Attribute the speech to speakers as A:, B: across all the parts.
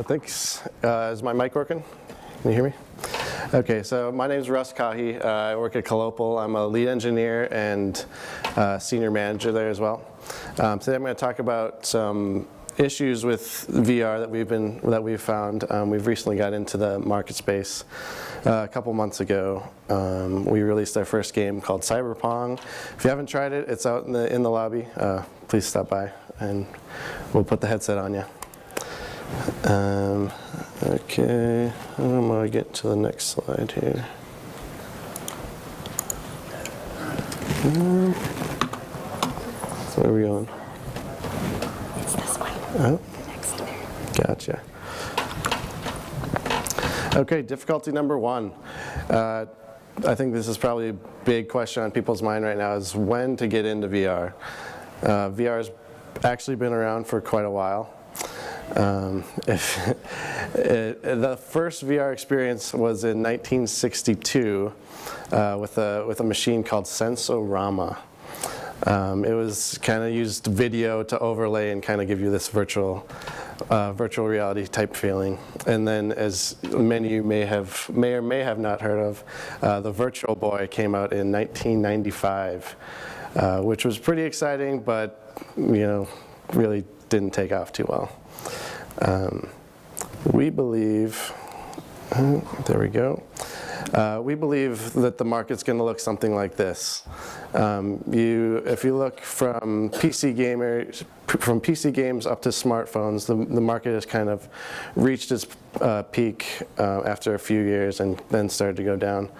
A: Thanks. Is my mic working? Can you hear me? Okay, so my name is Russ Caughey. I work at COLOPL. I'm a lead engineer and senior manager there as well. Today I'm going to talk about some issues with VR that we've found. We've recently got into the market space a couple months ago. We released our first game called Cyberpong. If you haven't tried it, it's out in the lobby. Please stop by and we'll put the headset on you. Okay, I'm going to get to the next slide here. So where are we going?
B: It's this way.
A: Oh,
B: Next.
A: gotcha. Okay, difficulty number one. I think this is probably a big question on people's mind right now, is when to get into VR. VR has actually been around for quite a while. The first VR experience was in 1962 with a machine called Sensorama. It was kind of used video to overlay and kind of give you this virtual reality type feeling. And then, as many of you may or may have not heard of, the Virtual Boy came out in 1995, which was pretty exciting, but really didn't take off too well. We believe, there we go. We believe that the market's going to look something like this. If you look from PC games up to smartphones, the market has kind of reached its peak after a few years and then started to go down.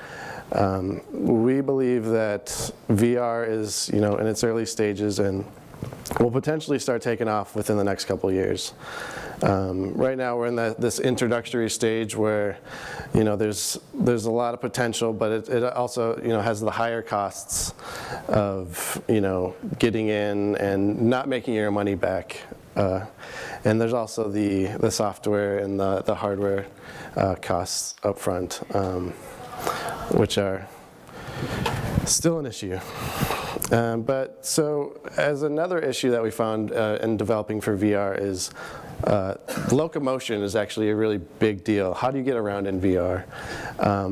A: We believe that VR is, in its early stages and will potentially start taking off within the next couple of years. Right now we're in this introductory stage where there's a lot of potential, but it also has the higher costs of getting in and not making your money back. And there's also the software and the hardware costs up front, which are still an issue. But so as another issue that we found in developing for VR is locomotion is actually a really big deal. How do you get around in VR?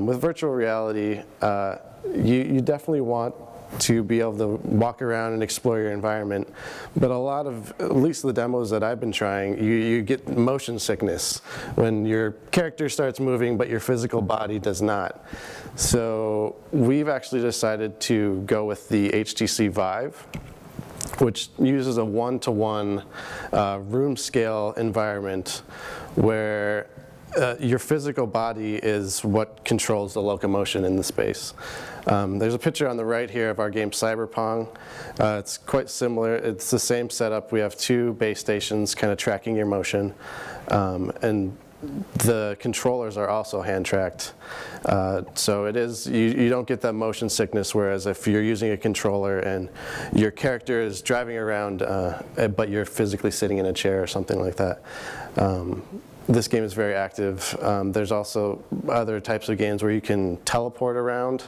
A: With virtual reality, you definitely want to be able to walk around and explore your environment, but a lot of, at least the demos that I've been trying, you get motion sickness when your character starts moving but your physical body does not. So we've actually decided to go with the HTC Vive, which uses a one-to-one room scale environment where your physical body is what controls the locomotion in the space. There's a picture on the right here of our game Cyberpong. It's quite similar. It's the same setup. We have two base stations kind of tracking your motion, and the controllers are also hand tracked. So it is, you don't get that motion sickness, whereas if you're using a controller and your character is driving around but you're physically sitting in a chair or something like that. This game is very active. There's also other types of games where you can teleport around,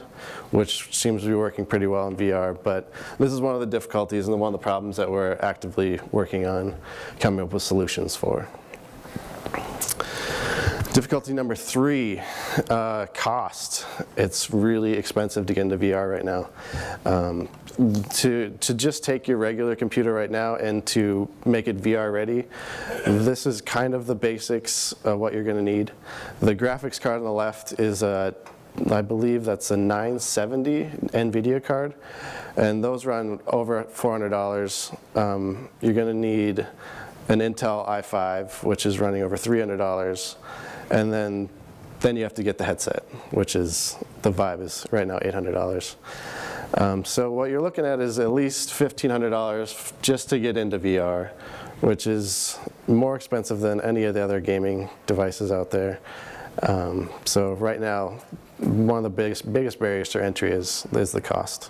A: which seems to be working pretty well in VR, but this is one of the difficulties and one of the problems that we're actively working on coming up with solutions for. Difficulty number three, cost. It's really expensive to get into VR right now. To just take your regular computer right now and to make it VR ready, this is kind of the basics of what you're going to need. The graphics card on the left is I believe that's a 970 NVIDIA card, and those run over $400. You're going to need an Intel i5, which is running over $300. And then you have to get the headset, which is, the Vive is right now $800. So what you're looking at is at least $1,500 just to get into VR, which is more expensive than any of the other gaming devices out there. So right now, one of the biggest barriers to entry is the cost.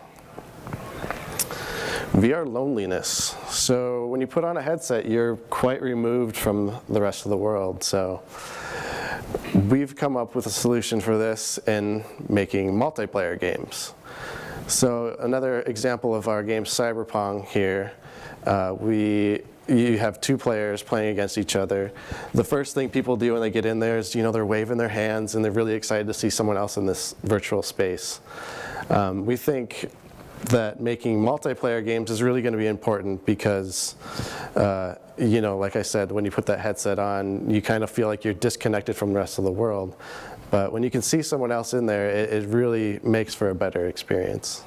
A: VR loneliness. So when you put on a headset, you're quite removed from the rest of the world. So we've come up with a solution for this in making multiplayer games. So another example of our game Cyberpong here, we you have two players playing against each other. The first thing people do when they get in there is, they're waving their hands and they're really excited to see someone else in this virtual space. We think that making multiplayer games is really going to be important because, like I said, when you put that headset on, you kind of feel like you're disconnected from the rest of the world. But when you can see someone else in there, it really makes for a better experience.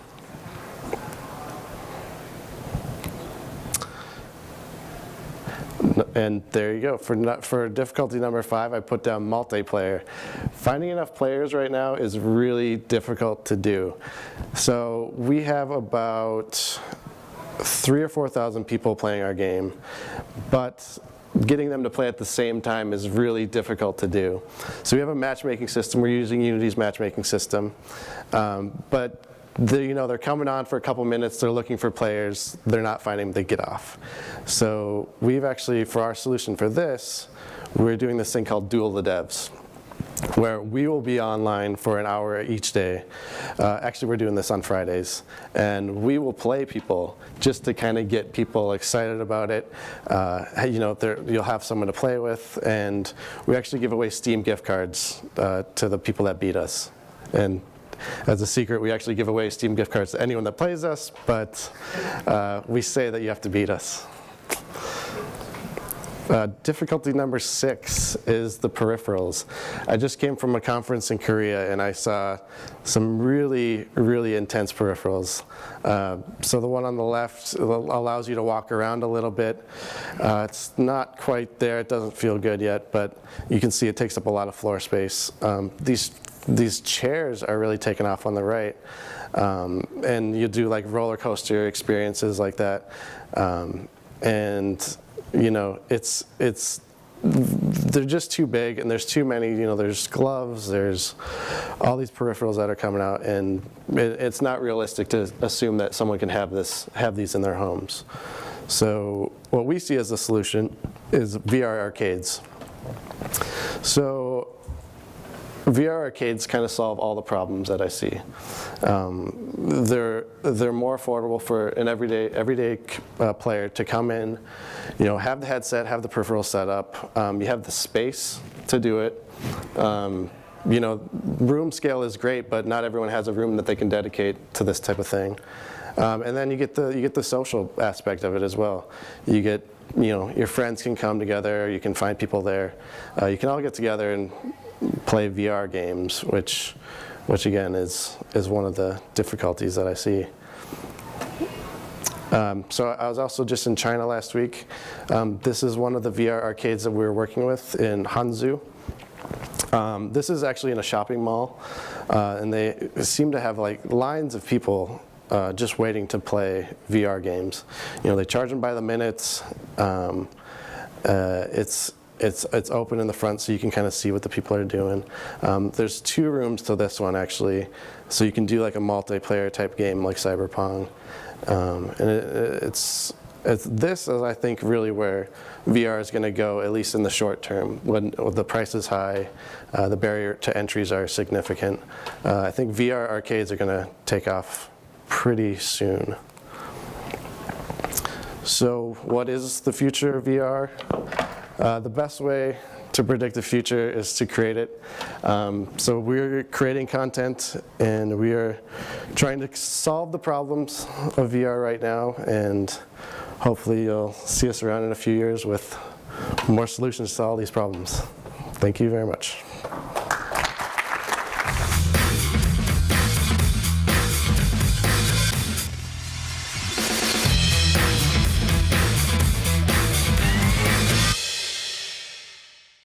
A: And there you go. For difficulty number 5, I put down multiplayer. Finding enough players right now is really difficult to do. So we have about 3,000 or 4,000 people playing our game, but getting them to play at the same time is really difficult to do. So we have a matchmaking system. We're using Unity's matchmaking system, but they're coming on for a couple minutes, they're looking for players, they're not finding them, they get off. So we've actually, for our solution for this, we're doing this thing called Duel the Devs, where we will be online for an hour each day. Actually, we're doing this on Fridays, and we will play people just to kind of get people excited about it. You'll have someone to play with, and we actually give away Steam gift cards to the people that beat us. And as a secret, we actually give away Steam gift cards to anyone that plays us, but we say that you have to beat us. Difficulty number 6 is the peripherals. I just came from a conference in Korea and I saw some really, really intense peripherals. So the one on the left allows you to walk around a little bit. It's not quite there, it doesn't feel good yet, but you can see it takes up a lot of floor space. These chairs are really taking off on the right, and you do like roller coaster experiences like that, and they're just too big, and there's too many. There's gloves, there's all these peripherals that are coming out, and it's not realistic to assume that someone can have these in their homes. So what we see as a solution is VR arcades. So VR arcades kind of solve all the problems that I see. They're more affordable for an everyday player to come in, have the headset, have the peripheral set up. You have the space to do it. Room scale is great, but not everyone has a room that they can dedicate to this type of thing. And then you get the social aspect of it as well. You get, your friends can come together. You can find people there. You can all get together and play VR games, which again is one of the difficulties that I see. So I was also just in China last week. This is one of the VR arcades that we were working with in Hangzhou. This is actually in a shopping mall, and they seem to have like lines of people just waiting to play VR games. They charge them by the minute. It's open in the front, so you can kind of see what the people are doing. There's 2 rooms to this one actually, so you can do like a multiplayer type game like Cyberpunk. And this is, I think, really where VR is going to go, at least in the short term. When the price is high, the barrier to entries are significant. I think VR arcades are going to take off pretty soon. So what is the future of VR? The best way to predict the future is to create it. So we're creating content, and we are trying to solve the problems of VR right now, and hopefully you'll see us around in a few years with more solutions to all these problems. Thank you very much.